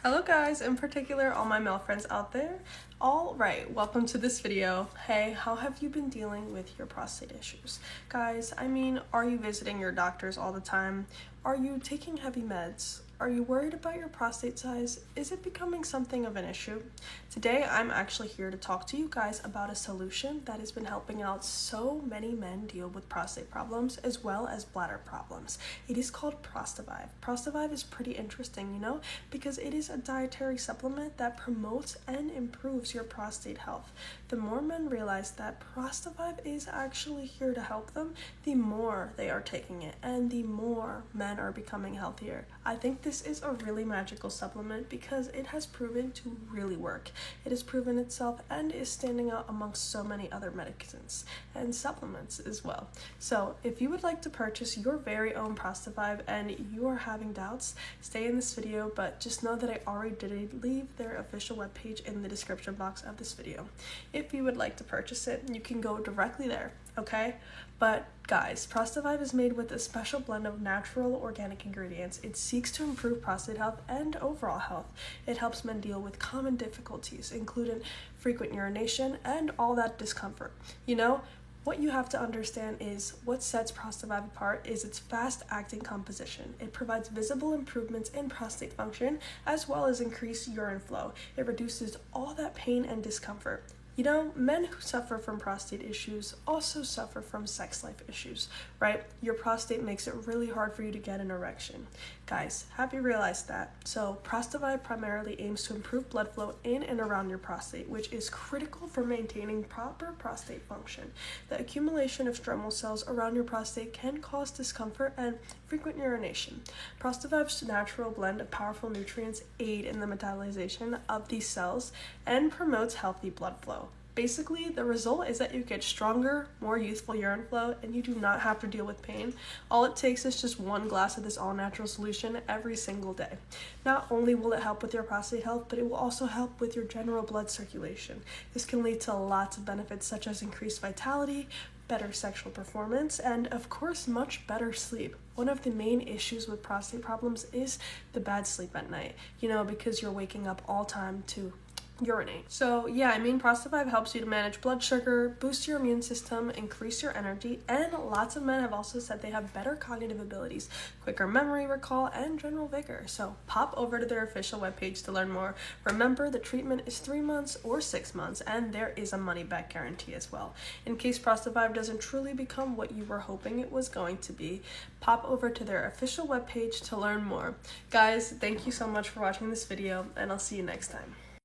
Hello guys, in particular all my male friends out there. Alright, welcome to this video. Hey, how have you been dealing with your prostate issues? Guys, are you visiting your doctors all the time? Are you taking heavy meds? Are you worried about your prostate size? Is it becoming something of an issue? Today, I'm actually here to talk to you guys about a solution that has been helping out so many men deal with prostate problems as well as bladder problems. It is called Prostavive. Prostavive is pretty interesting, because it is a dietary supplement that promotes and improves your prostate health. The more men realize that Prostavive is actually here to help them, the more they are taking it and the more men are becoming healthier. I think this is a really magical supplement because it has proven to really work. It has proven itself and is standing out amongst so many other medicines and supplements as well. So if you would like to purchase your very own Prostavive and you are having doubts, stay in this video, but just know that I already did leave their official webpage in the description box of this video. If you would like to purchase it, you can go directly there, okay? But guys, Prostavive is made with a special blend of natural organic ingredients. It seeks to improve prostate health and overall health. It helps men deal with common difficulties, including frequent urination and all that discomfort. What you have to understand is what sets Prostavive apart is its fast-acting composition. It provides visible improvements in prostate function as well as increased urine flow. It reduces all that pain and discomfort. Men who suffer from prostate issues also suffer from sex life issues, right? Your prostate makes it really hard for you to get an erection. Guys, have you realized that? So Prostavive primarily aims to improve blood flow in and around your prostate, which is critical for maintaining proper prostate function. The accumulation of stromal cells around your prostate can cause discomfort and frequent urination. Prostavive's natural blend of powerful nutrients aid in the metabolization of these cells and promotes healthy blood flow. Basically, the result is that you get stronger, more youthful urine flow, and you do not have to deal with pain. All it takes is just one glass of this all-natural solution every single day. Not only will it help with your prostate health, but it will also help with your general blood circulation. This can lead to lots of benefits such as increased vitality, better sexual performance, and of course, much better sleep. One of the main issues with prostate problems is the bad sleep at night, because you're waking up all time to urinate. So Prostavive helps you to manage blood sugar, boost your immune system, increase your energy, and lots of men have also said they have better cognitive abilities, quicker memory recall, and general vigor. So pop over to their official webpage to learn more. Remember, the treatment is 3 months or 6 months, and there is a money-back guarantee as well. In case Prostavive doesn't truly become what you were hoping it was going to be, pop over to their official webpage to learn more. Guys, thank you so much for watching this video, and I'll see you next time.